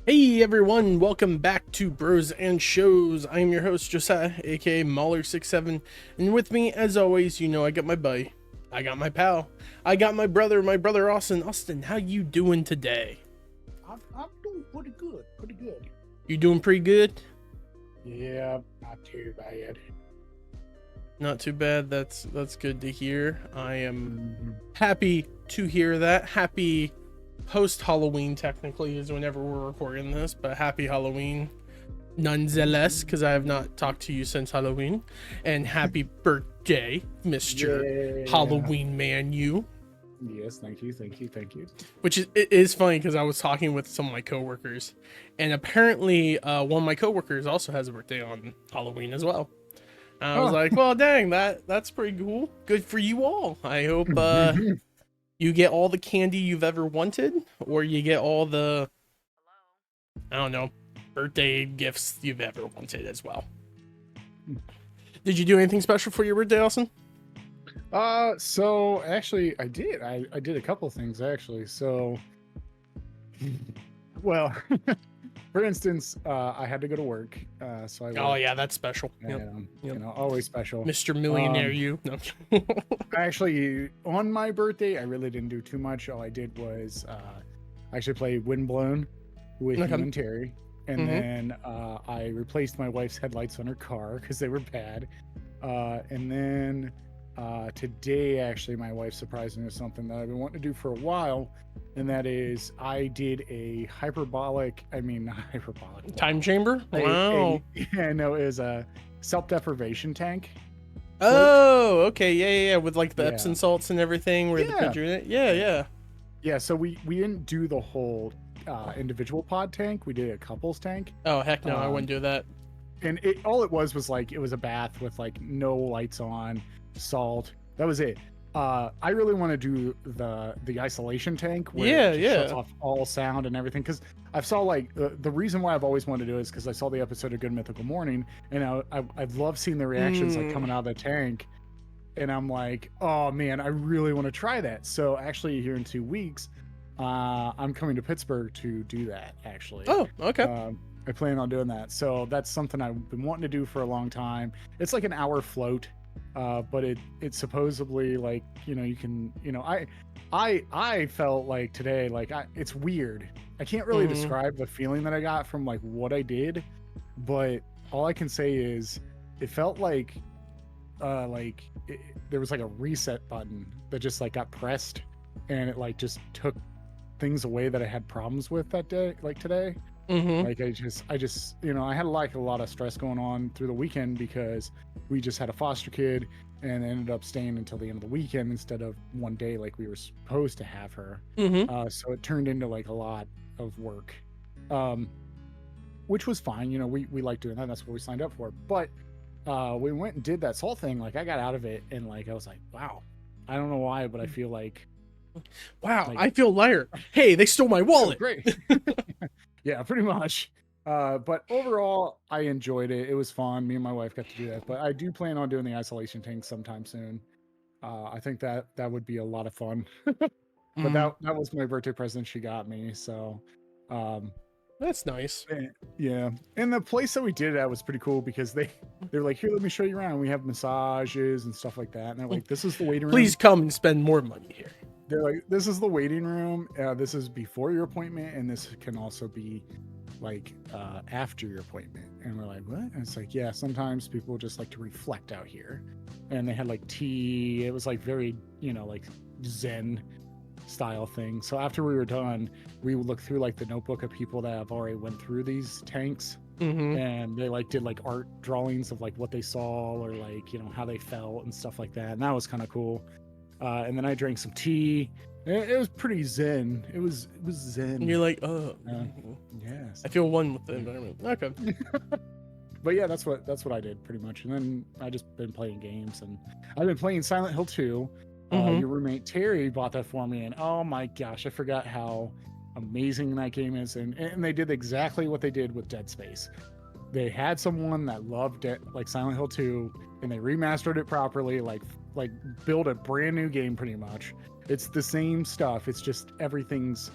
Hey everyone, welcome back to Bros and Shows. I am your host Josiah, aka Mauler67, and with me, as always, I got my buddy, I got my pal, I got my brother Austin. Austin, how you doing today? I'm doing pretty good, pretty good. You doing pretty good? Yeah, not too bad. Not too bad. That's good to hear. I am happy to hear that. Happy post Halloween, technically, is whenever we're recording this, but happy Halloween nonetheless, because I have not talked to you since Halloween. And happy birthday, Mr. Halloween man, you. Yes, thank you. Which it is funny because I was talking with some of my coworkers, and apparently one of my coworkers also has a birthday on Halloween as well. I was like, well, dang, that's pretty cool. Good for you all. I hope you get all the candy you've ever wanted, or you get all the, I don't know, birthday gifts you've ever wanted as well. Did you do anything special for your birthday, Austin? So actually I did. I did a couple things actually. So well, for instance, I had to go to work. So I worked, Oh yeah, that's special. and, you know, always special. Mr. Millionaire, you. No. Actually, on my birthday, I really didn't do too much. All I did was actually play Windblown with Okay. you and Terry. And then I replaced my wife's headlights on her car because they were bad. And then today, actually, my wife surprised me with something that I've been wanting to do for a while. And that is, I did a not hyperbolic. Time chamber? Wow. Yeah, no, it was a self-deprivation tank. Oh, okay. Yeah. With like the Yeah. Epsom salts and everything where the Yeah. picture in it. Yeah. Yeah, so we didn't do the whole individual pod tank. We did a couples tank. Oh, heck no, I wouldn't do that. And all it was like, it was a bath with like no lights on, salt. That was it. I really want to do the isolation tank where it just shuts off all sound and everything, because I saw like the reason why I've always wanted to do it is because I saw the episode of Good Mythical Morning, and I've loved seeing the reactions like coming out of the tank, and I'm like, oh man, I really want to try that. So actually here in 2 weeks, I'm coming to Pittsburgh to do that actually. Oh, okay. I plan on doing that. So that's something I've been wanting to do for a long time. It's like an hour float. But it's supposedly like, you can, I felt like today, like it's weird. I can't really describe the feeling that I got from like what I did, but all I can say is it felt like there was like a reset button that just like got pressed, and it like just took things away that I had problems with that day, like today. Like I just I had like a lot of stress going on through the weekend because we just had a foster kid and ended up staying until the end of the weekend instead of one day like we were supposed to have her. So it turned into like a lot of work, which was fine. We like doing that. That's what we signed up for. But we went and did that salt thing. Like I got out of it and like I was like, wow, I don't know why, but I feel like, wow, I feel lighter. Hey, they stole my wallet. Great. Yeah, pretty much. But overall, I enjoyed it. It was fun. Me and my wife got to do that. But I do plan on doing the isolation tank sometime soon. I think that would be a lot of fun. But that was my birthday present she got me. So That's nice. yeah. And the place that we did it at was pretty cool because they're like, here, let me show you around. We have massages and stuff like that. And they're like, this is the waiting room. Please come and spend more money here. They're like, this is the waiting room. This is before your appointment, and this can also be like after your appointment. And we're like, what? And it's like, yeah, sometimes people just like to reflect out here. And they had like tea. It was like very, like Zen style thing. So after we were done, we would look through like the notebook of people that have already went through these tanks. And they like did like art drawings of like what they saw or like, how they felt and stuff like that. And that was kind of cool. And then I drank some tea. It was pretty zen. It was zen. And you're like, oh, yes. I feel one with the environment. Okay. But yeah, that's what I did pretty much. And then I just been playing games, and I've been playing Silent Hill 2. Your roommate Terry bought that for me, and oh my gosh, I forgot how amazing that game is. And they did exactly what they did with Dead Space. They had someone that loved it, like Silent Hill 2, and they remastered it properly, like build a brand new game pretty much. It's the same stuff. It's just everything's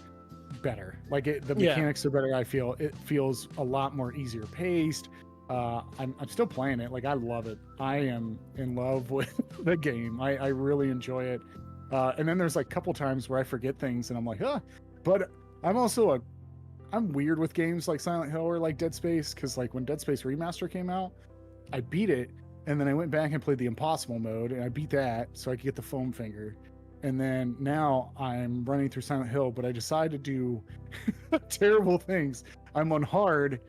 better. Like the Yeah. mechanics are better. I feel it feels a lot more easier paced. I'm still playing it. Like I love it. I am in love with the game. I really enjoy it. And then there's like a couple times where I forget things and I'm like, huh. But I'm weird with games like Silent Hill or like Dead Space, because like when Dead Space Remaster came out, I beat it and then I went back and played the impossible mode and I beat that so I could get the foam finger. And then now I'm running through Silent Hill, but I decided to do terrible things. I'm on hard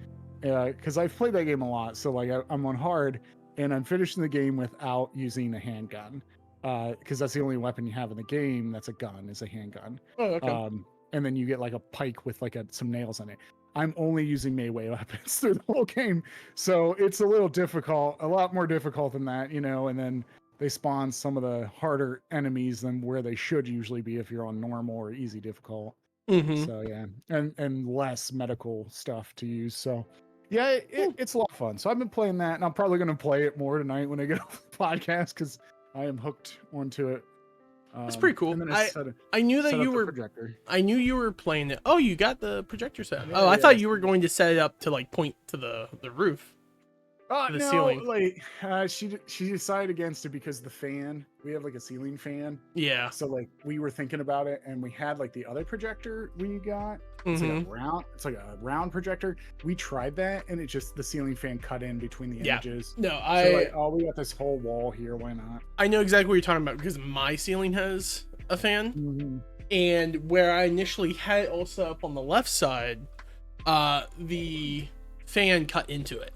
because I've played that game a lot. So like I'm on hard and I'm finishing the game without using a handgun, because that's the only weapon you have in the game that's a gun, is a handgun. Oh, okay. And then you get like a pike with like some nails in it. I'm only using melee weapons through the whole game, so it's a little difficult, a lot more difficult than that, you know. And then they spawn some of the harder enemies than where they should usually be if you're on normal or easy difficult. Mm-hmm. So yeah, and less medical stuff to use. So yeah, it's a lot of fun. So I've been playing that, and I'm probably going to play it more tonight when I get off the podcast, because I am hooked onto it. That's pretty cool. And then I knew that set you up the were. projector. I knew you were playing it. Oh, you got the projector set. Yeah, Oh, I yeah, thought you were going to set it up to like point to the roof. The No, ceiling. like she decided against it because the fan. We have like a ceiling fan. Yeah. So like we were thinking about it, and we had like the other projector we got. It's Mm-hmm. like a round projector. We tried that, and it just, the ceiling fan cut in between the Yeah. images. No, So like, oh, we got this whole wall here. Why not? I know exactly what you're talking about, because my ceiling has a fan, Mm-hmm. and where I initially had it all set up on the left side, the fan cut into it.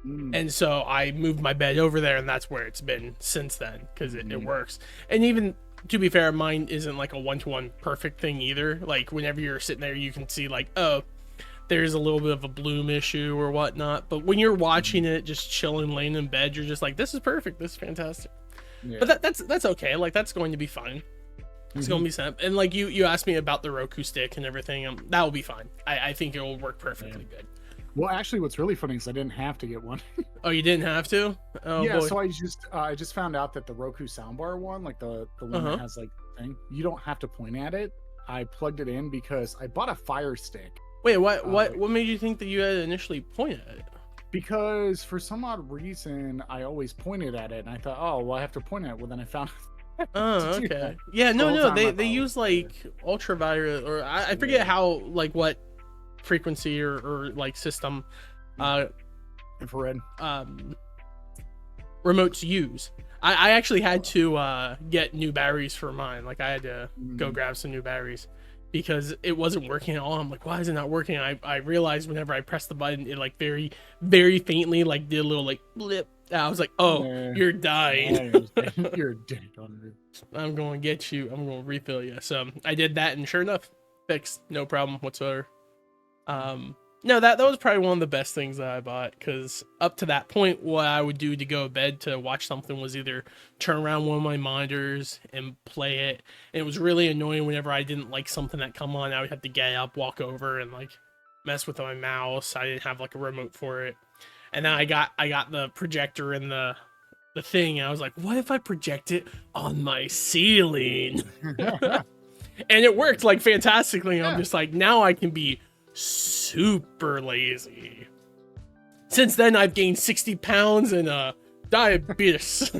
And so I moved my bed over there, and that's where it's been since then, because it works. And even, to be fair, mine isn't like a one-to-one perfect thing either. Like whenever you're sitting there, you can see like, oh, there's a little bit of a bloom issue or whatnot. But when you're watching it, just chilling, laying in bed, you're just like, this is perfect, this is fantastic. Yeah. But that's okay. Like that's going to be fine. It's gonna be set. And like you asked me about the Roku stick and everything. That will be fine. I think it will work perfectly good. Well, actually, what's really funny is I didn't have to get one. Oh, you didn't have to? Oh, yeah, boy. so I just found out that the Roku soundbar one, like the one that has like thing, you don't have to point at it. I plugged it in because I bought a Fire Stick. Wait, what made you think that you had initially pointed at it? Because for some odd reason I always pointed at it, and I thought, oh well, I have to point at it. Well, then I found Oh, to do okay. that. Yeah, The whole no, time I they thought, use like ultraviolet, or I forget how, like what frequency or like system infrared remotes use. I actually had to get new batteries for mine. Like I had to go grab some new batteries because it wasn't working at all. I'm like, why is it not working? I realized whenever I pressed the button, it like very, very faintly like did a little like blip. I was like, oh, you're dying. You're dead on it. I'm going to get you. I'm going to refill you. So I did that, and sure enough, fixed. No problem whatsoever. No, that was probably one of the best things that I bought, because up to that point, what I would do to go to bed to watch something was either turn around one of my monitors and play it. And it was really annoying whenever I didn't like something that come on. I would have to get up, walk over, and like mess with my mouse. I didn't have like a remote for it. And then I got the projector and the thing, and I was like, what if I project it on my ceiling? And it worked like fantastically. And I'm just like, now I can be super lazy. Since then, I've gained 60 pounds and diabetes.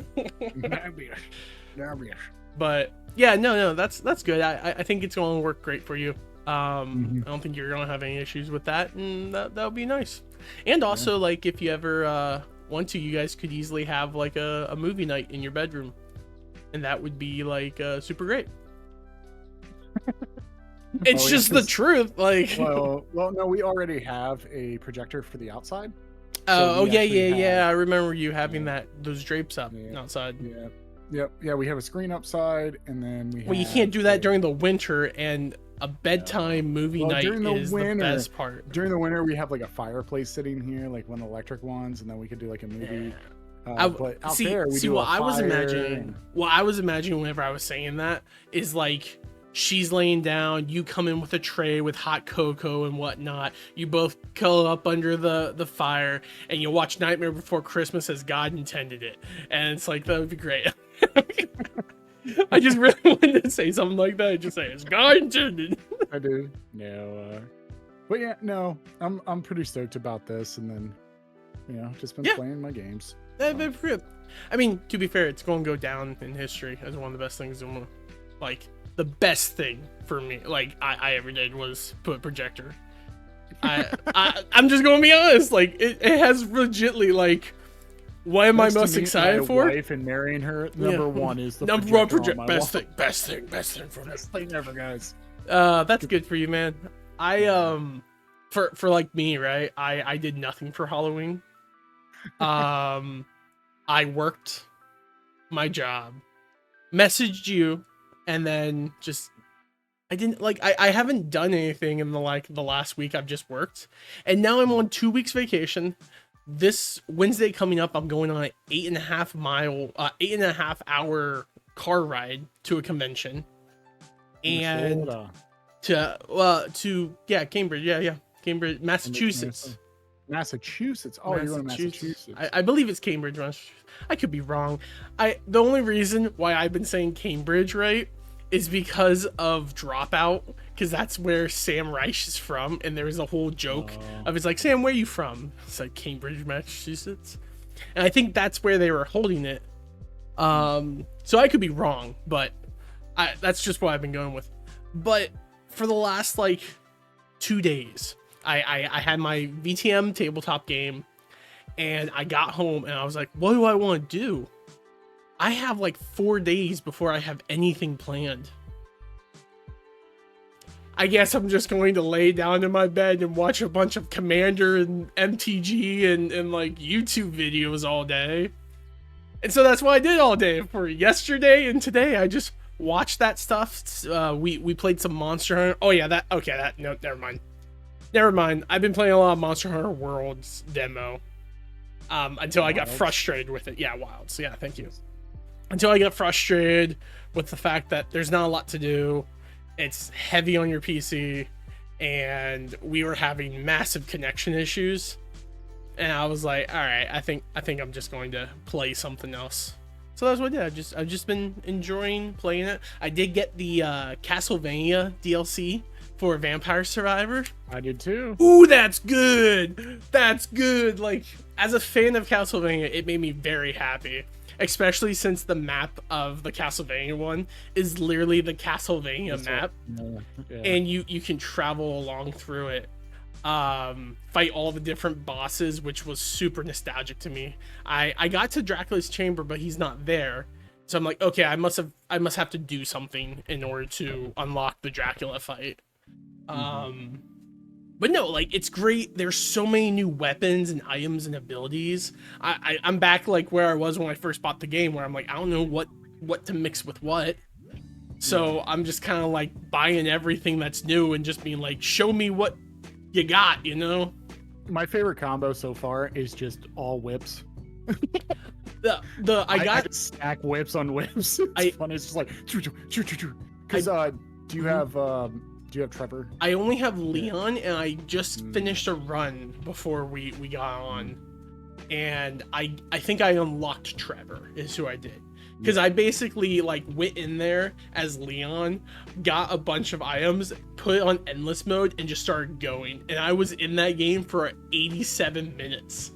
But yeah, no, that's good. I think it's going to work great for you. I don't think you're going to have any issues with that, and that'll be nice. And also, like, if you ever want to, you guys could easily have like a movie night in your bedroom, and that would be like super great. It's just the truth. Like, well, no, we already have a projector for the outside. Oh yeah. I remember you having those drapes up outside. Yeah. We have a screen upside, and then Well, you can't do that during the winter, and a bedtime movie night is the best part. During the winter, we have like a fireplace sitting here, like one of the electric ones, and then we could do like a movie. But out there, we do what a I was fire imagining. What I was imagining whenever I was saying that is like, she's laying down, you come in with a tray with hot cocoa and whatnot, you both curl up under the fire, and you watch Nightmare Before Christmas as God intended it, and it's like, that would be great. I just really wanted to say something like that, just say, as God intended. I do. No, but yeah, no, I'm pretty stoked about this, and then just been playing my games. I mean, to be fair, it's going to go down in history as one of the best things. Like the best thing for me, like I ever did was put a projector. I'm just going to be honest. Like it has legitly like. What am I most excited for? Wife and marrying her. Number one is the number one project. Best thing for me. Best thing ever, guys. That's good for you, man. For like me, right? I did nothing for Halloween. I worked my job, messaged you, and then just I didn't like I haven't done anything in the last week. I've just worked, and now I'm on 2 weeks vacation. This Wednesday coming up, I'm going on an 8.5 hour car ride to a convention, and to Cambridge, Cambridge, Massachusetts. Massachusetts. Oh, you're going to Massachusetts. I believe it's Cambridge. I could be wrong. The only reason why I've been saying Cambridge, right, is because of Dropout, because that's where Sam Reich is from, and there was a whole joke of it's like, Sam, where are you from? It's like Cambridge, Massachusetts, and I think that's where they were holding it. So I could be wrong, but that's just what I've been going with. But for the last 2 days, I had my VTM tabletop game, and I got home and I was like, what do I want to do? I have 4 days before I have anything planned. I guess I'm just going to lay down in my bed and watch a bunch of Commander and MTG and YouTube videos all day. And so that's what I did all day. For yesterday and today, I just watched that stuff. We played some Monster Hunter. Oh yeah, no, never mind. I've been playing a lot of Monster Hunter Worlds demo. Until I got frustrated with it. Yeah, Wilds. Yeah, thank you. Until I got frustrated with the fact that there's not a lot to do. It's heavy on your PC, and we were having massive connection issues. And I was like, all right, I think I'm just going to play something else. So that's what I did. I've just been enjoying playing it. I did get the Castlevania DLC for Vampire Survivor. I did too. Ooh, that's good. That's good. As a fan of Castlevania, it made me very happy. Especially since the map of the Castlevania one is literally the Castlevania map. Yeah. And you can travel along through it. Fight all the different bosses, which was super nostalgic to me. I got to Dracula's chamber, but he's not there. So I'm like, okay, I must have to do something in order to unlock the Dracula fight. But no, it's great. There's so many new weapons and items and abilities. I'm back where I was when I first bought the game, where I'm like, I don't know what to mix with what. So I'm just kind of buying everything that's new and just being like, show me what you got, My favorite combo so far is just all whips. I just stack whips on whips. It's fun. It's just like because do you have Trevor? I only have Leon, and I just finished a run before we got on, and I think I unlocked Trevor is who I did, because I basically went in there as Leon, got a bunch of items, put it on endless mode, and just started going, and I was in that game for 87 minutes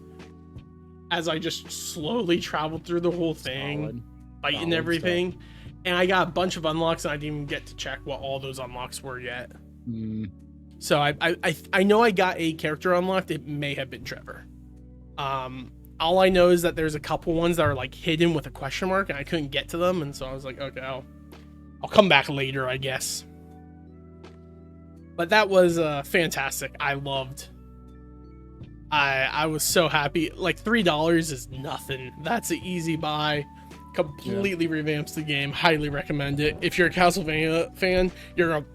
as I just slowly traveled through the whole thing, fighting everything stuff. And I got a bunch of unlocks, and I didn't even get to check what all those unlocks were yet. So I know I got a character unlocked. It may have been Trevor. All I know is that there's a couple ones that are hidden with a question mark, and I couldn't get to them, and so I was like, okay, I'll come back later, I guess. But that was fantastic. I loved. I was so happy. $3 is nothing. That's an easy buy. Completely revamps the game. Highly recommend it. If you're a Castlevania fan, you're gonna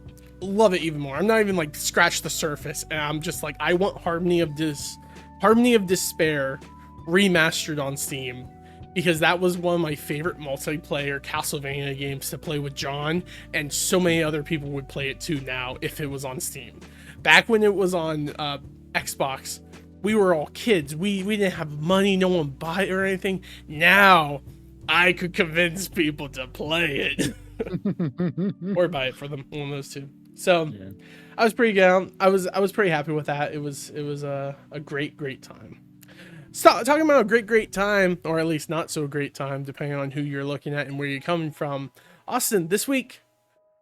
love it even more. I'm not even scratched the surface, and I'm just I want Harmony of Despair remastered on Steam, because that was one of my favorite multiplayer Castlevania games to play with John, and so many other people would play it too now if it was on Steam. Back when it was on Xbox, we were all kids. We didn't have money. No one bought it or anything. Now I could convince people to play it or buy it for them. One of those two. So Yeah. I was pretty down. I was pretty happy with that. It was a great time. So talking about a great time, or at least not so great time, depending on who you're looking at and where you're coming from. Austin, this week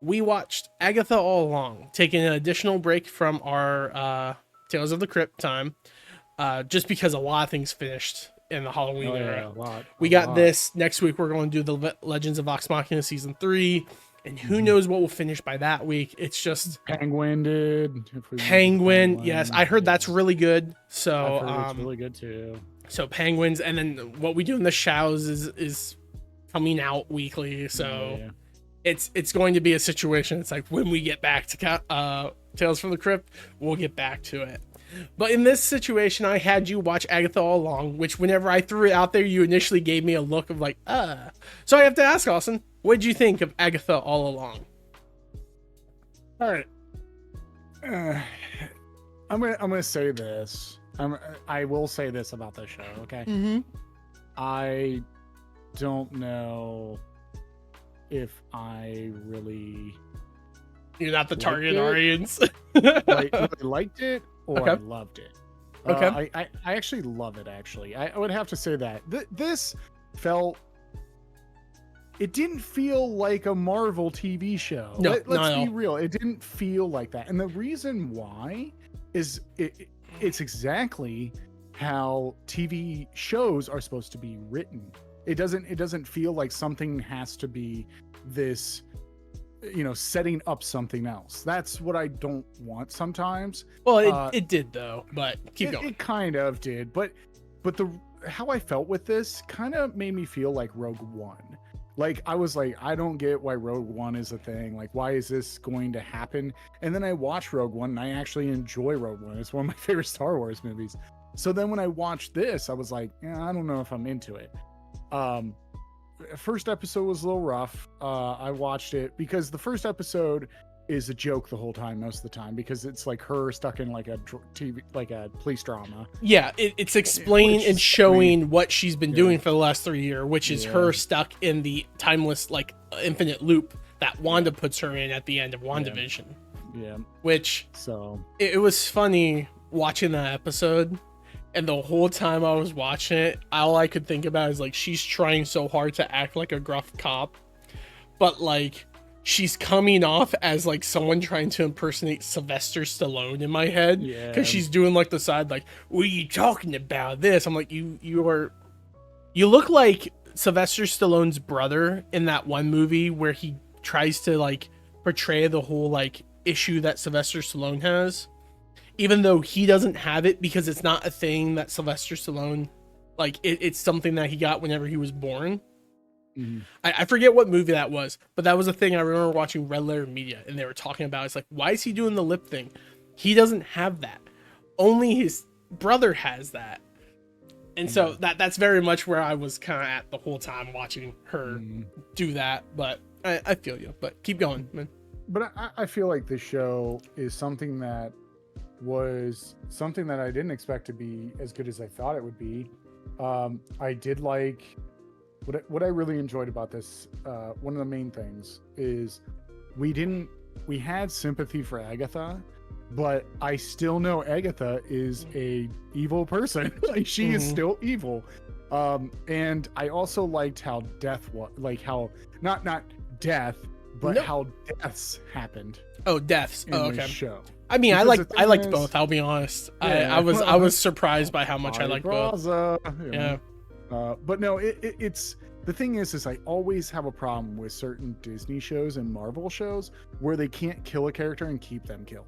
we watched Agatha All Along, taking an additional break from our Tales of the Crypt time, just because a lot of things finished in the Halloween era. A lot. We got this next week. We're going to do the Legends of Vox Machina season 3, and who knows what will finish by that week. It's just Penguin did. Penguin. Yes, I heard that's really good. So it's really good too. So Penguins, and then what we do in the shows is coming out weekly. So it's going to be a situation. It's like when we get back to Tales from the Crypt, we'll get back to it. But in this situation, I had you watch Agatha All Along, which whenever I threw it out there, you initially gave me a look of like, So I have to ask, Austin, what did you think of Agatha All Along? All right. I'm gonna say this. I will say this about this show, okay? Mm-hmm. I don't know if I really... You're not the target audience. really liked it or Okay. I loved it. Okay. I actually love it, actually. I would have to say that. This felt... It didn't feel like a Marvel TV show. No, Let's be real. It didn't feel like that. And the reason why is it's exactly how TV shows are supposed to be written. It doesn't feel like something has to be this, setting up something else. That's what I don't want sometimes. Well, it did though, but keep going. It kind of did, but how I felt with this kind of made me feel like Rogue One. Like, I was like, I don't get why Rogue One is a thing. Like, why is this going to happen? And then I watched Rogue One, and I actually enjoy Rogue One. It's one of my favorite Star Wars movies. So then when I watched this, I was like, I don't know if I'm into it. First episode was a little rough. I watched it because the first episode is a joke the whole time, most of the time, because it's like her stuck in like a TV, like a police drama. Yeah, it's explaining and showing what she's been doing for the last 3 years, which is her stuck in the timeless, like, infinite loop that Wanda puts her in at the end of WandaVision. Yeah. Which, so it was funny watching that episode, and the whole time I was watching it, all I could think about is, like, she's trying so hard to act like a gruff cop, but, like, she's coming off as like someone trying to impersonate Sylvester Stallone in my head, because she's doing like the side like, what are you talking about this? I'm like, you look like Sylvester Stallone's brother in that one movie where he tries to like portray the whole like issue that Sylvester Stallone has, even though he doesn't have it, because it's not a thing that Sylvester Stallone, like, it's something that he got whenever he was born. I forget what movie that was, but that was a thing I remember watching Red Letter Media, and they were talking about. It's like, why is he doing the lip thing? He doesn't have that. Only his brother has that. And so that's very much where I was kind of at the whole time watching her do that. But I feel you. But keep going, man. But I feel like this show is something that I didn't expect to be as good as I thought it would be. I did like... What I really enjoyed about this, one of the main things is we had sympathy for Agatha, but I still know Agatha is a evil person. Like, she is still evil. And I also liked how death was, like, how not death, but how deaths happened. Oh, deaths. In okay. this show. I mean, I liked both. I'll be honest. Yeah. I was surprised by how much I liked both. Yeah. But no, it's the thing is I always have a problem with certain Disney shows and Marvel shows where they can't kill a character and keep them killed.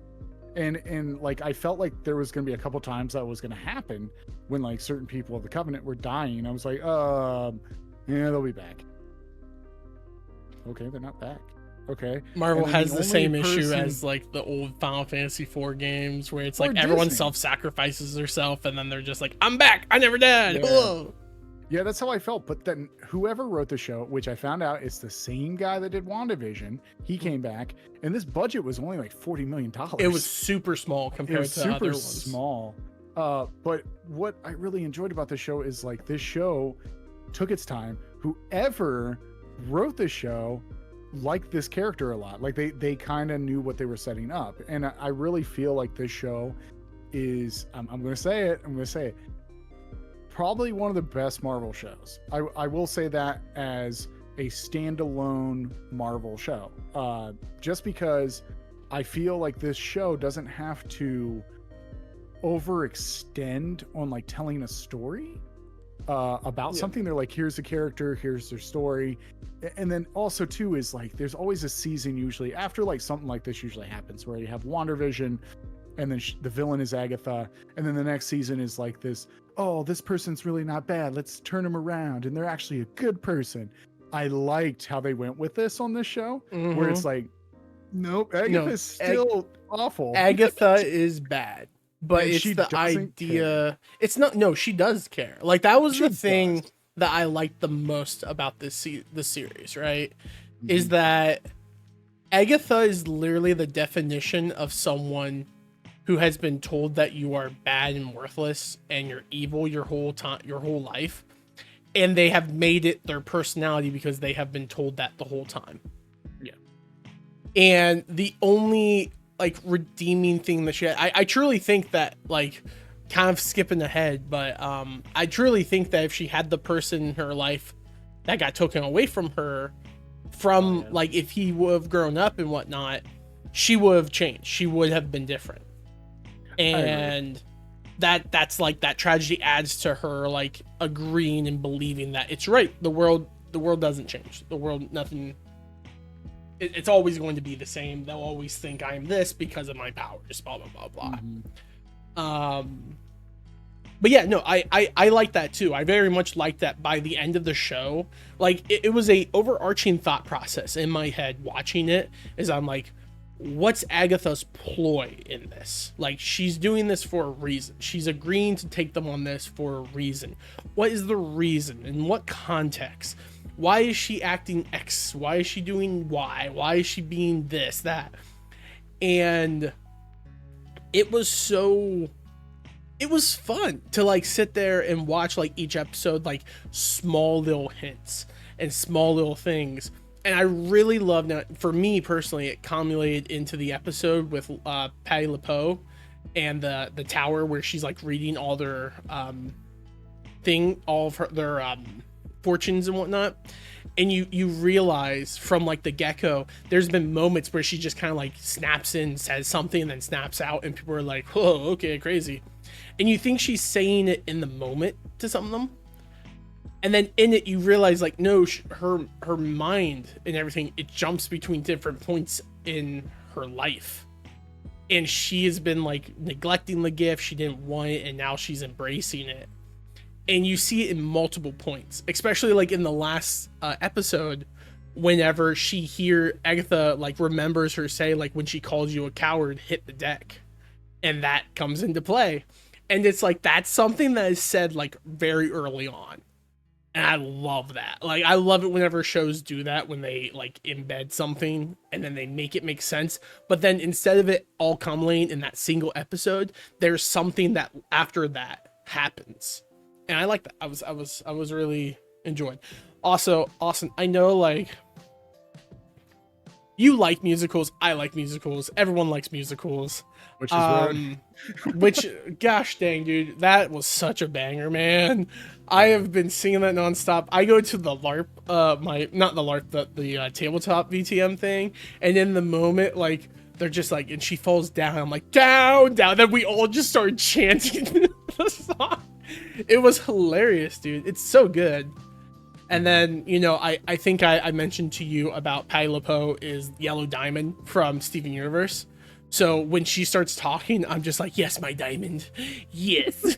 And like, I felt like there was going to be a couple times that was going to happen when like certain people of the Covenant were dying. I was like, yeah, they'll be back. Okay, they're not back. Okay. Marvel has the same issue as like the old Final Fantasy IV games, where it's like everyone self-sacrifices herself, and then they're just like, I'm back, I never died. Yeah, that's how I felt. But then whoever wrote the show, which I found out is the same guy that did WandaVision, he came back, and this budget was only like $40 million. It was super small compared to other ones. Super small. But what I really enjoyed about the show is like, this show took its time. Whoever wrote the show liked this character a lot. Like they kind of knew what they were setting up, and I really feel like this show is I'm going to say it. I'm going to say it. Probably one of the best Marvel shows. I will say that as a standalone Marvel show, just because I feel like this show doesn't have to overextend on like telling a story about something. They're like, here's a character, here's their story. And then also too is like there's always a season usually after like something like this usually happens where you have WandaVision and then the villain is Agatha, and then the next season is like this, oh, this person's really not bad, let's turn them around and they're actually a good person. I liked how they went with this on this show, where it's like, nope, Agatha's still awful. Agatha is bad. But And it's she the doesn't idea. care. It's not. No, she does care. Like that was She the thing does. that I liked the most about this series. Right, is that Agatha is literally the definition of someone who has been told that you are bad and worthless and you're evil your whole life, and they have made it their personality because they have been told that the whole time. Yeah. And the only like redeeming thing that she had, I truly think that, like, kind of skipping ahead, but I truly think that if she had the person in her life that got taken away from her like if he would have grown up and whatnot, she would have changed, she would have been different. And that's like that tragedy adds to her like agreeing and believing that it's right, the world doesn't change, the world, nothing, it's always going to be the same. They'll always think I'm this because of my powers, blah, blah, blah, blah. But yeah, no, I like that too. I very much like that by the end of the show. Like it was a overarching thought process in my head watching it, is I'm like, what's Agatha's ploy in this? Like, she's doing this for a reason. She's agreeing to take them on this for a reason. What is the reason? In what context? Why is she acting X? Why is she doing Y? Why is she being this, that? And it was fun to like sit there and watch like each episode, like small little hints and small little things. And I really loved that. For me personally, it culminated into the episode with Patti LuPone and the tower where she's like reading all their their fortunes and whatnot. And you realize from like the get-go, there's been moments where she just kind of like snaps in, says something, and then snaps out, and people are like, whoa, okay, crazy. And you think she's saying it in the moment to some of them, and then in it you realize like, no, her mind and everything, it jumps between different points in her life, and she has been like neglecting the gift, she didn't want it, and now she's embracing it. And you see it in multiple points, especially like in the last episode, whenever Agatha like remembers her say like, when she calls you a coward, hit the deck, and that comes into play. And it's like, that's something that is said like very early on. And I love that. Like, I love it whenever shows do that, when they like embed something and then they make it make sense. But then instead of it all culminating in that single episode, there's something that after that happens. And I like that. I was really enjoyed. Also, Austin, I know like you like musicals. I like musicals. Everyone likes musicals. Which is weird. Which, gosh dang, dude, that was such a banger, man. I have been singing that nonstop. I go to the LARP, the tabletop VTM thing, and in the moment, like, they're just like, and she falls down. I'm like, down, down. Then we all just started chanting the song. It was hilarious, dude. It's so good. And then, you know, I think I mentioned to you about Patti LuPone is Yellow Diamond from Steven Universe. So when she starts talking, I'm just like, yes, my diamond. Yes.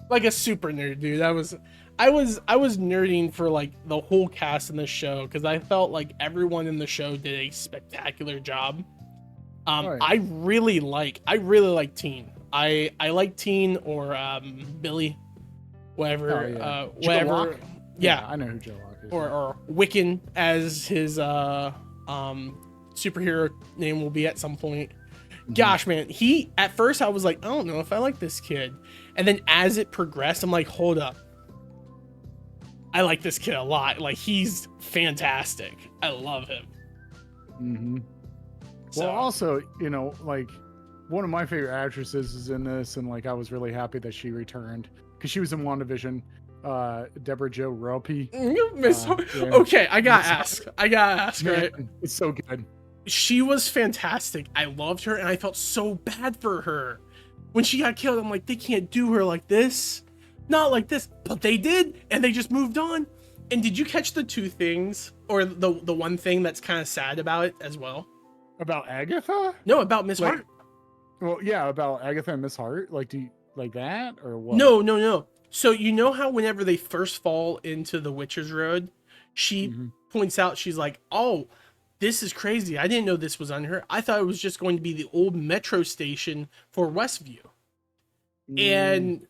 Like a super nerd, dude. I was nerding for like the whole cast in this show, because I felt like everyone in the show did a spectacular job. Right. I really like Teen. I like Teen or Billy, whatever. Oh, yeah. Whatever. Joe Locke? Yeah, I know who Joe Locke is. Or Wiccan, as his superhero name will be at some point. Gosh, man, at first I was like, I don't know if I like this kid, and then as it progressed, I'm like, hold up, I like this kid a lot. Like, he's fantastic. I love him. Mm-hmm. So, Well, also, you know, like one of my favorite actresses is in this, and like I was really happy that she returned because she was in WandaVision. Deborah Jo Rupp. Miss. Yeah. Okay, I gotta ask. Man, Right? it's so good. She was fantastic. I loved her, and I felt so bad for her when she got killed. I'm like, they can't do her like this, not like this, but they did, and they just moved on. And did you catch the two things, or the one thing that's kind of sad about it as well? About Agatha? No, about Miss Like, Hart. well, yeah, about Agatha and Miss Hart. Like, do you like that or what? No. So you know how whenever they first fall into the Witcher's Road, she Mhm. points out, she's like, "Oh, this is crazy. I didn't know this was under her. I thought it was just going to be the old metro station for Westview." And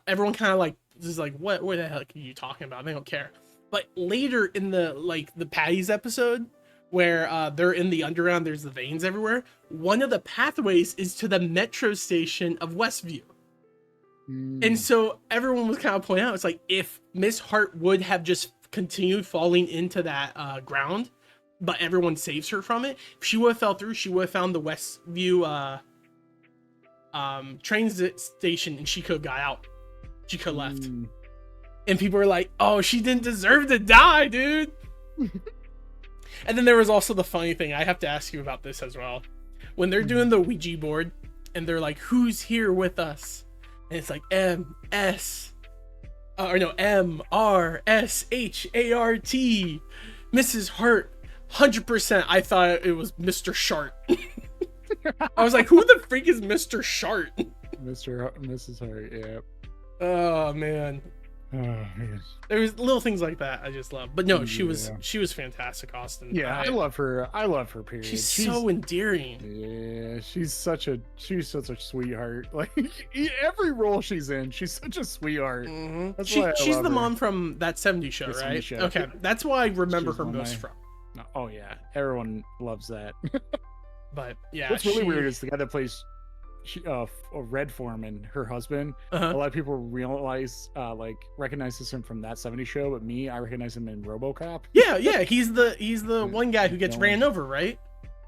everyone kind of like is like, what the heck are you talking about? They don't care. But later in the Patty's episode, where they're in the underground, there's the veins everywhere. One of the pathways is to the metro station of Westview. And so everyone was kind of pointing out, it's like, if Miss Hart would have just continued falling into that ground, but everyone saves her from it, if she would have fell through, she would have found the Westview train station, and she could have got out. She could have left. And people were like, oh, she didn't deserve to die, dude. And then there was also the funny thing. I have to ask you about this as well. When they're doing the Ouija board, and they're like, who's here with us? And it's like M-R-S-H-A-R-T. Mrs. Hart. 100%. I thought it was Mr. Shart. I was like, who the freak is Mr. Shart? Mrs. Hart, yeah. Oh, man. Oh, man. There was little things like that I just love. But no, she was fantastic, Austin. Yeah, I love her. I love her, period. She's so endearing. Yeah, she's such a sweetheart. Like every role she's in, she's such a sweetheart. Mm-hmm. That's She's the her. mom from that 70s show, The right? 70s show. Okay, that's what I remember She's her one of most my- from. Oh yeah, everyone loves that. But yeah, What's really weird is the guy that plays Red Foreman, her husband. Uh-huh. A lot of people recognizes him from that 70s show, but me, I recognize him in RoboCop. Yeah, he's the one guy who gets ran over, right?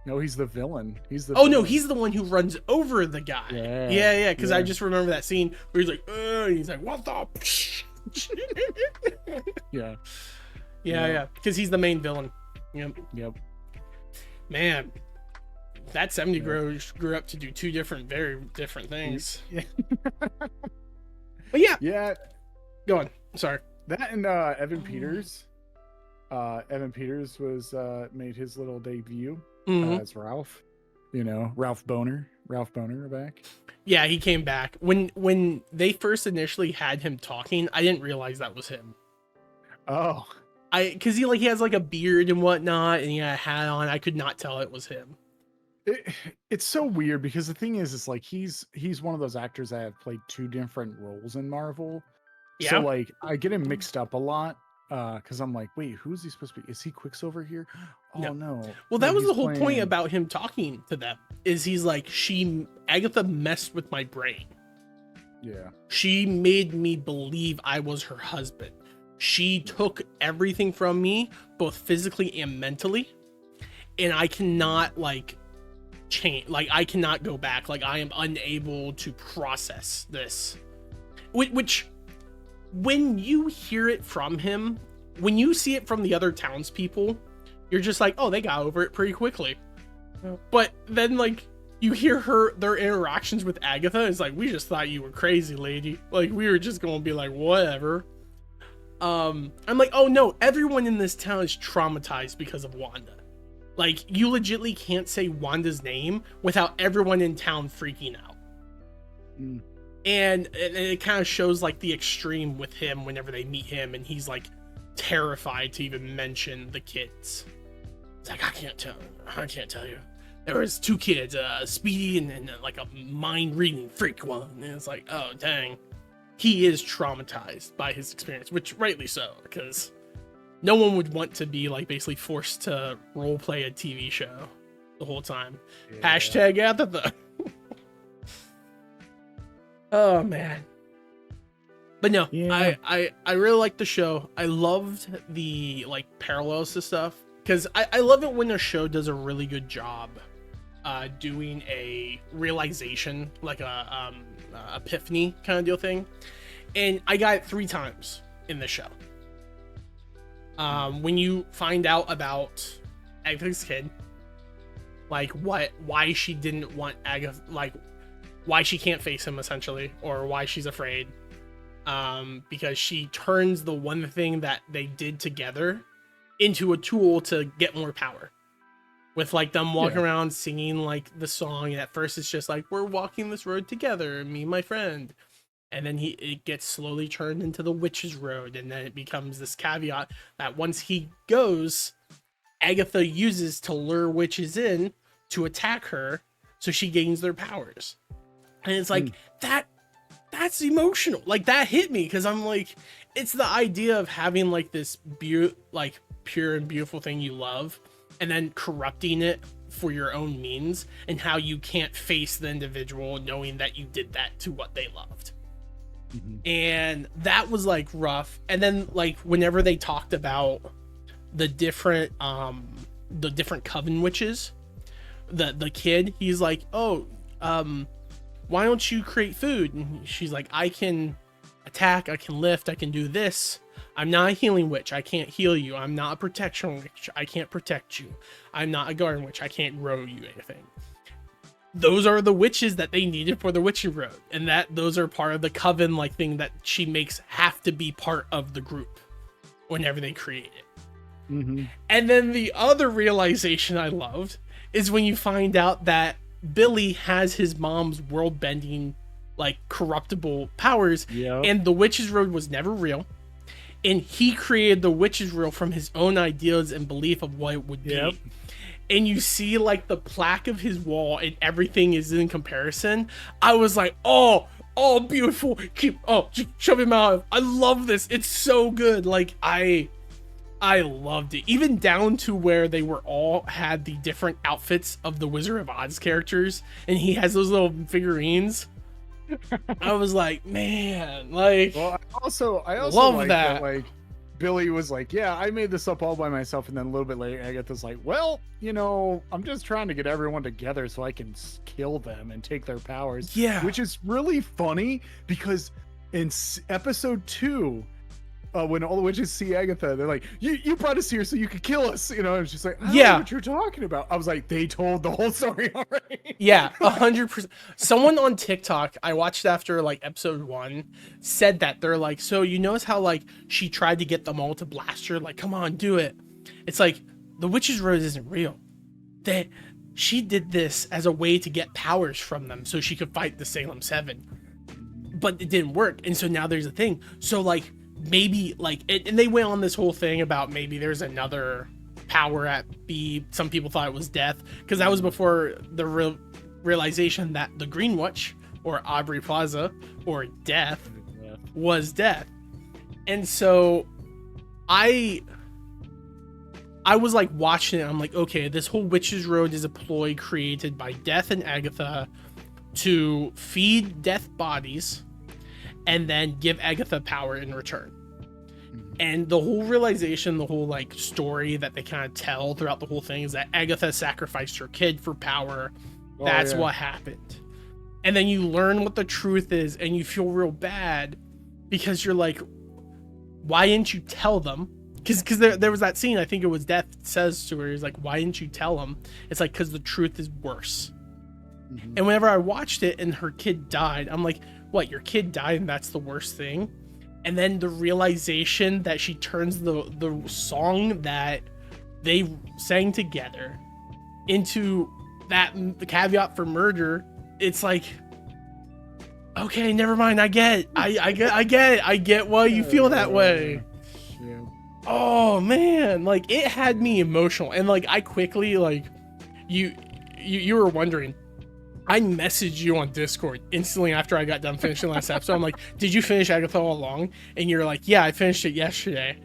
No, he's the villain. He's the Oh no, villain. he's the one who runs over the guy. Yeah, because I just remember that scene where he's like, and he's like, what the? Yeah, because he's the main villain. Yep. Man, that 70 grew up to do two very different things. Yeah. But yeah, go on. Sorry. That and Evan Peters. Evan Peters was made his little debut as Ralph. Ralph Boner back. Yeah, he came back when they first initially had him talking. I didn't realize that was him. Oh, because he has like a beard and whatnot, and he had a hat on. I could not tell it was him. It's so weird because the thing is like he's one of those actors that have played two different roles in Marvel. Yeah. So like I get him mixed up a lot because I'm like, wait, who is he supposed to be? Is he Quicksilver here? Oh no. Well, that No, was he's the whole point playing- about him talking to them. Is he's like, Agatha messed with my brain. Yeah. She made me believe I was her husband. She took everything from me, both physically and mentally, and I cannot change. Like I cannot go back. Like I am unable to process this. Which, when you hear it from him, when you see it from the other townspeople, you're just like, oh, they got over it pretty quickly. But then you hear their interactions with Agatha, it's like, we just thought you were crazy, lady. Like we were just gonna be like, whatever. I'm like, oh no, everyone in this town is traumatized because of Wanda. Like, you legitimately can't say Wanda's name without everyone in town freaking out. And it kind of shows the extreme with him whenever they meet him, and he's terrified to even mention the kids. It's like, I can't tell you. There was two kids, Speedy and a mind-reading freak one. And it's like, oh dang. He is traumatized by his experience, which rightly so, because no one would want to be basically forced to role play a TV show the whole time. Yeah. Hashtag Agatha. Oh man. But no, Yeah. I really liked the show. I loved the like parallels to stuff because I love it when a show does a really good job doing a realization, like a epiphany kind of deal thing. And I got it 3 times in the show. When you find out about Agatha's kid, like why she didn't want Agatha, like why she can't face him essentially, or why she's afraid. Because she turns the one thing that they did together into a tool to get more power. With like them walking around singing like the song, and at first it's just like, we're walking this road together, me and my friend. And then it gets slowly turned into the witch's road, and then it becomes this caveat that once he goes, Agatha uses to lure witches in to attack her, so she gains their powers. And it's like that's emotional. Like that hit me because I'm like, it's the idea of having like this like pure and beautiful thing you love, and then corrupting it for your own means, and how you can't face the individual knowing that you did that to what they loved. And that was like rough. And then like whenever they talked about the different coven witches, the kid, he's like, oh, why don't you create food? And she's like, I can attack, I can lift, I can do this. I'm not a healing witch, I can't heal you. I'm not a protection witch, I can't protect you. I'm not a garden witch, I can't grow you anything. Those are the witches that they needed for the witching road, and that those are part of the coven like thing that she makes have to be part of the group whenever they create it. And then the other realization I loved is when you find out that Billy has his mom's world bending, like corruptible powers, and the witch's road was never real, and he created the witch's road from his own ideas and belief of what it would be. And you see like the plaque of his wall and everything is in comparison. I was like, oh, beautiful. Just shove him out. I love this. It's so good. Like I loved it. Even down to where they were all had the different outfits of the Wizard of Oz characters, and he has those little figurines. I was like, man, like, well, I also love like that. Like Billy was like, yeah, I made this up all by myself, and then a little bit later Agatha's like, well, I'm just trying to get everyone together so I can kill them and take their powers. Which is really funny because in episode 2, when all the witches see Agatha, they're like, you brought us here so you could kill us, and she's like, I don't know what you're talking about. I was like, they told the whole story already. 100%. Someone on TikTok I watched after like episode 1 said that they're like, so you notice how like she tried to get them all to blast her, like, come on, do it. It's like the witch's road isn't real. That she did this as a way to get powers from them so she could fight the Salem 7, but it didn't work, and so now there's a thing. So like maybe like and they went on this whole thing about maybe there's another power at B. Some people thought it was death, because that was before the realization that the Green Witch, or Aubrey Plaza, or death, was death. And so I was like watching it, I'm like, okay, this whole Witch's Road is a ploy created by Death and Agatha to feed Death bodies and then give Agatha power in return. And the whole realization, the whole like story that they kind of tell throughout the whole thing is that Agatha sacrificed her kid for power. That's what happened. And then you learn what the truth is, and you feel real bad because you're like, why didn't you tell them? Because there was that scene, I think it was Death says to her, he's like, why didn't you tell them? It's like, because the truth is worse. And whenever I watched it and her kid died, I'm like, what, your kid died and that's the worst thing? And then the realization that she turns the song that they sang together into the caveat for murder, it's like, okay, never mind, I get it. I get why you feel that way. Oh man, like it had me emotional, and like I quickly, like you were wondering, I messaged you on Discord instantly after I got done finishing last episode. I'm like, did you finish Agatha all along? And you're like, yeah, I finished it yesterday.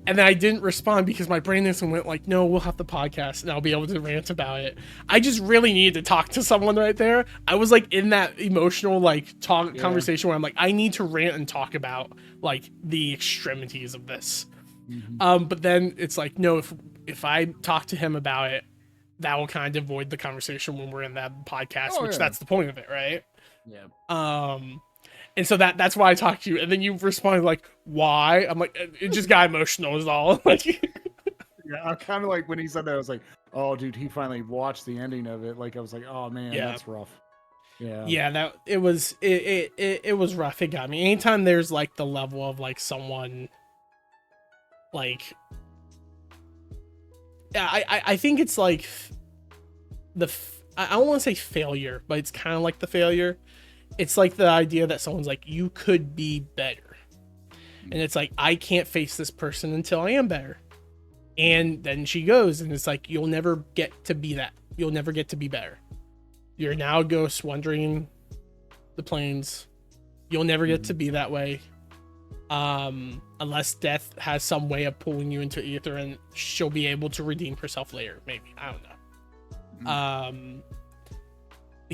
And then I didn't respond because my brain instant went like, no, we'll have the podcast and I'll be able to rant about it. I just really needed to talk to someone right there. I was like in that emotional like conversation where I'm like, I need to rant and talk about like the extremities of this. But then it's like, no, if I talk to him about it, that will kind of avoid the conversation when we're in that podcast, which that's the point of it, right? Yeah. And so that's why I talked to you, and then you responded like, "Why?" I'm like, it just got emotional, is all. Like, yeah, I kind of like when he said that, I was like, "Oh, dude, he finally watched the ending of it." Like, I was like, "Oh man, that's rough." Yeah, that it was rough. It got me. Anytime there's like the level of like someone, like, I think it's like I don't want to say failure, but it's kind of like the failure. It's like the idea that someone's like, you could be better. And it's like, I can't face this person until I am better. And then she goes, and it's like, you'll never get to be that. You'll never get to be better. You're now a ghost wandering the plains. You'll never get to be that way. Unless death has some way of pulling you into ether and she'll be able to redeem herself later. Maybe. I don't know.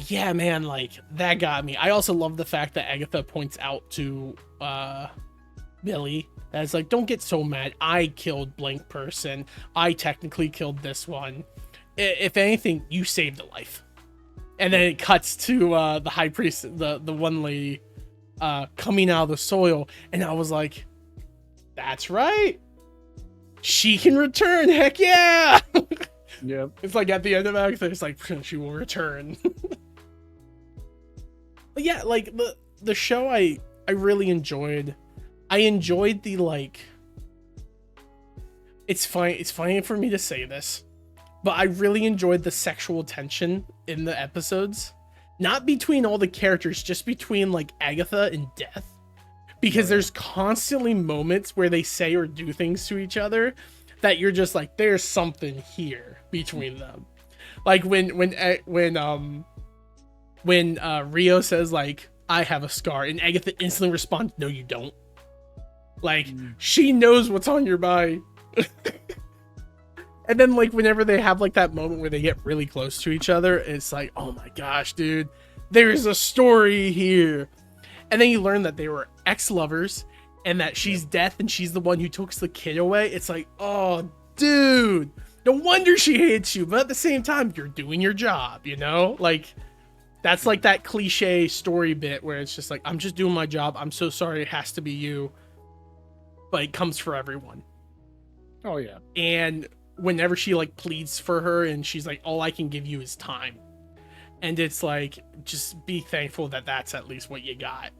Yeah, man, like that got me. I also love the fact that Agatha points out to Billy that it's like, don't get so mad. I killed blank person. I technically killed this one. If anything, you saved a life. And then it cuts to the high priest, the one lady, coming out of the soil, and I was like, that's right. She can return. Heck yeah. Yep. It's like at the end of Agatha, it's like she will return. But yeah, like the show I really enjoyed. I enjoyed the like, it's funny for me to say this, but I really enjoyed the sexual tension in the episodes. Not between all the characters, just between like Agatha and Death. Because there's constantly moments where they say or do things to each other that you're just like, there's something here between them. Like when Rio says like, I have a scar, and Agatha instantly responds, no, you don't. Like, she knows what's on your mind. And then like whenever they have like that moment where they get really close to each other, it's like, oh my gosh, dude, there's a story here. And then you learn that they were ex-lovers and that she's Death and she's the one who took the kid away. It's like, oh dude, no wonder she hates you. But at the same time, you're doing your job, you know? Like, that's like that cliche story bit where it's just like, I'm just doing my job. I'm so sorry it has to be you. But it comes for everyone. Oh yeah. And whenever she like pleads for her and she's like, all I can give you is time. And it's like, just be thankful that that's at least what you got.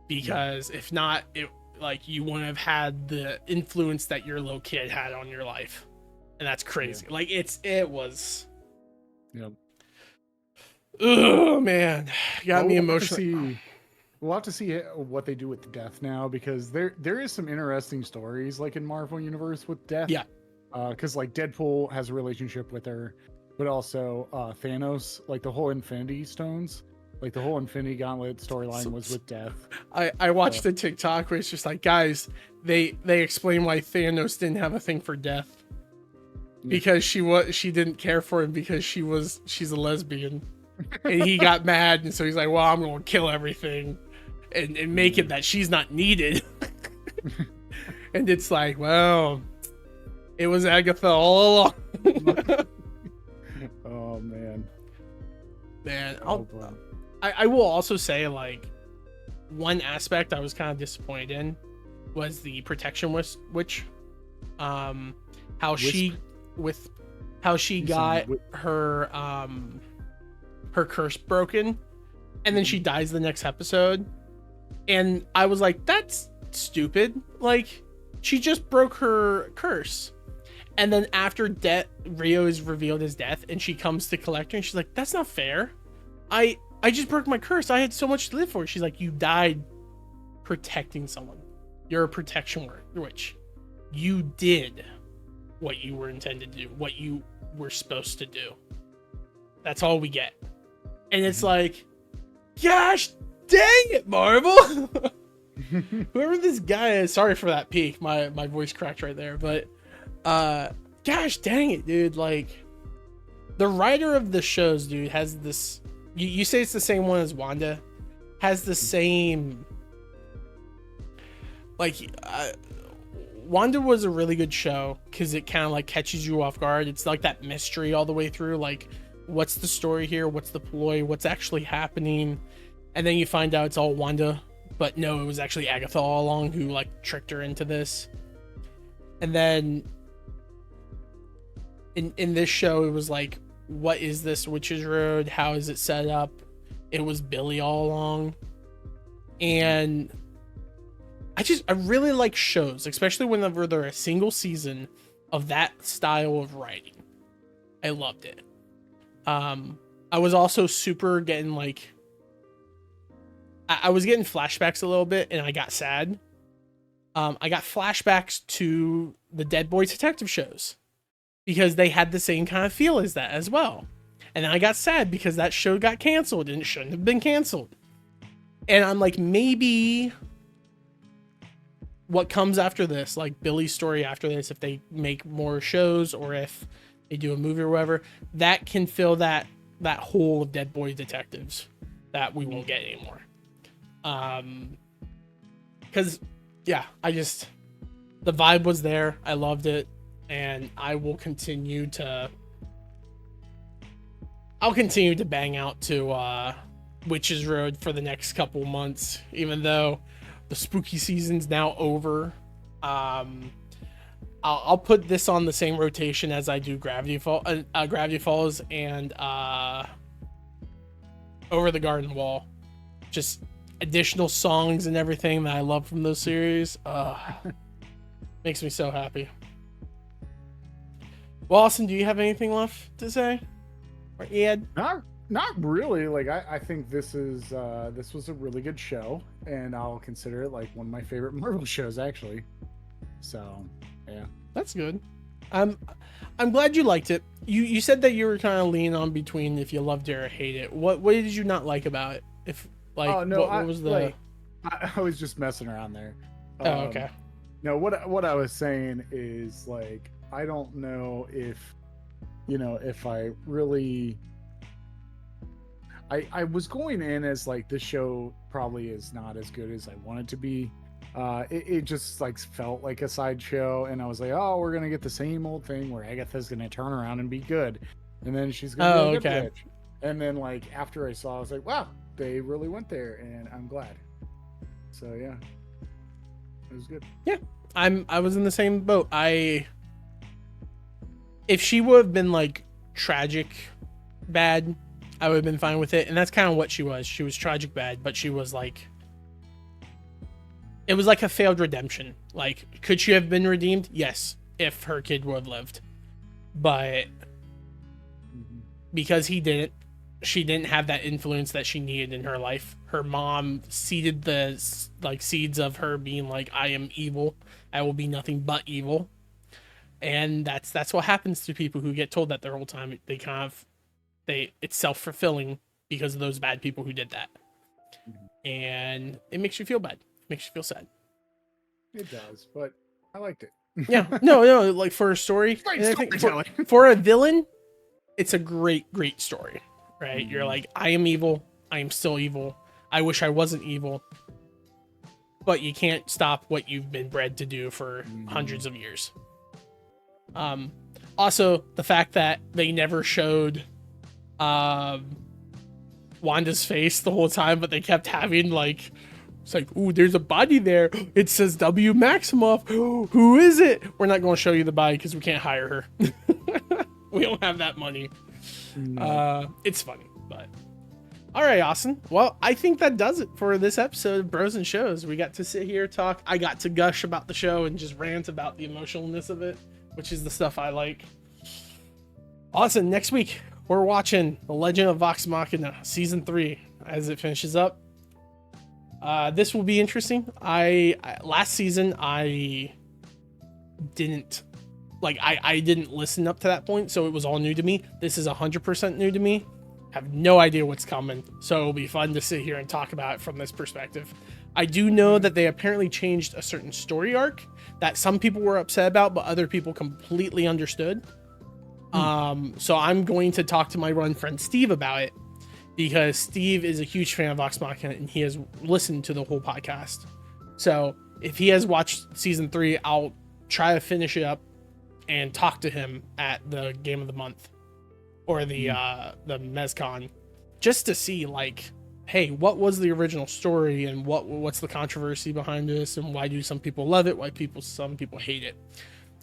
Because if not, it like you wouldn't have had the influence that your little kid had on your life. And that's crazy. Yeah. Like it was. Yep. Oh man, got me emotional. We'll have to see what they do with Death now, because there is some interesting stories like in Marvel Universe with Death. Yeah. Because like Deadpool has a relationship with her, but also Thanos, like the whole Infinity Stones, like the whole Infinity Gauntlet storyline was with Death. I watched a TikTok where it's just like, guys, they explain why Thanos didn't have a thing for Death. Because she didn't care for him because she's a lesbian. And he got mad, and so he's like, well, I'm gonna kill everything and make it that she's not needed. And it's like, well, it was Agatha all along. Oh man. I will also say, like, one aspect I was kind of disappointed in was the protection witch. How she got her curse broken, and then she dies the next episode. And I was like, that's stupid. Like, she just broke her curse. And then after Rio is revealed as Death and she comes to collect her, and she's like, that's not fair. I just broke my curse. I had so much to live for. She's like, you died protecting someone. You're a protection witch. You did what you were intended to do, what you were supposed to do. That's all we get. And it's like, gosh dang it, Marvel. Whoever this guy is, sorry for that peak. My voice cracked right there, but gosh dang it, dude. Like, the writer of the shows, dude, has this. You say it's the same one as Wanda, has the same. Like, Wanda was a really good show because it kind of like catches you off guard. It's like that mystery all the way through. Like, what's the story here? What's the ploy? What's actually happening? And then you find out it's all Wanda, but no, it was actually Agatha all along who like tricked her into this. And then in this show, it was like, what is this Witch's Road? How is it set up? It was Billy all along. And I really like shows, especially whenever they're a single season of that style of writing. I loved it. I was also super getting like, I was getting flashbacks a little bit and I got sad. I got flashbacks to the Dead Boy detective shows because they had the same kind of feel as that as well. And then I got sad because that show got canceled and it shouldn't have been canceled. And I'm like, maybe what comes after this, like Billy's story after this, if they make more shows or if they do a movie or whatever, that can fill that hole of Dead Boy detectives that we won't get anymore. Because yeah, the vibe was there. I loved it, and I'll continue to bang out to Witch's Road for the next couple months, even though the spooky season's now over. I'll put this on the same rotation as I do Gravity Falls and Over the Garden Wall. Just additional songs and everything that I love from those series. Makes me so happy. Well, Austin, do you have anything left to say? Or Ed? Not really. Like, I think this was a really good show, and I'll consider it like one of my favorite Marvel shows, actually. So, yeah, that's good. I'm glad you liked it. You said that you were kind of leaning on between if you loved it or hate it. What did you not like about it? If like, oh, no, what was the? Like, I was just messing around there. Oh, okay. No, what I was saying is, like, I don't know if, if I really. I was going in as like, this show probably is not as good as I want it to be. It just like felt like a sideshow, and I was like, oh, we're gonna get the same old thing where Agatha's gonna turn around and be good, and then she's gonna be a good witch. And then, like, after I saw, I was like, wow, they really went there, and I'm glad. So yeah, it was good. Yeah, I was in the same boat. If she would have been like tragic bad, I would have been fine with it. And that's kind of what she was. She was tragic bad, but she was like, it was like a failed redemption. Like, could she have been redeemed? Yes, if her kid would have lived. But because she didn't have that influence that she needed in her life. Her mom seeded the like seeds of her being like, I am evil. I will be nothing but evil. And that's what happens to people who get told that their whole time. It's self-fulfilling because of those bad people who did that. And it makes you feel bad. It makes you feel sad. It does, but I liked it. Yeah. No, like, for a story, for a villain, it's a great story, right? You're like, I am evil. I am still evil. I wish I wasn't evil. But you can't stop what you've been bred to do for hundreds of years. Also, the fact that they never showed Wanda's face the whole time, but they kept having like, it's like, ooh, there's a body there. It says W. Maximoff. Who is it? We're not going to show you the body because we can't hire her. We don't have that money. No. It's funny, but all right, Austin. Well, I think that does it for this episode of Bros and Shows. We got to sit here, talk. I got to gush about the show and just rant about the emotionalness of it, which is the stuff I like. Austin, next week we're watching The Legend of Vox Machina season 3 as it finishes up. This will be interesting. Last season I didn't listen up to that point, so it was all new to me. This is 100% new to me. Have no idea what's coming, so it'll be fun to sit here and talk about it from this perspective. I do know that they apparently changed a certain story arc that some people were upset about, but other people completely understood. So I'm going to talk to my run friend Steve about it, because Steve is a huge fan of Vox Machina and he has listened to the whole podcast. So if he has watched season 3, I'll try to finish it up and talk to him at the game of the month or the MezCon, just to see like, hey, what was the original story and what's the controversy behind this, and why do some people love it, why some people hate it.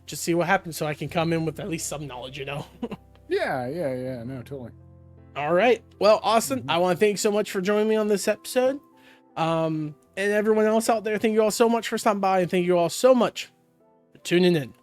Just see what happens, so I can come in with at least some knowledge, you know. Yeah, no, totally. All right, well, Austin, I want to thank you so much for joining me on this episode, and everyone else out there, thank you all so much for stopping by, and thank you all so much for tuning in.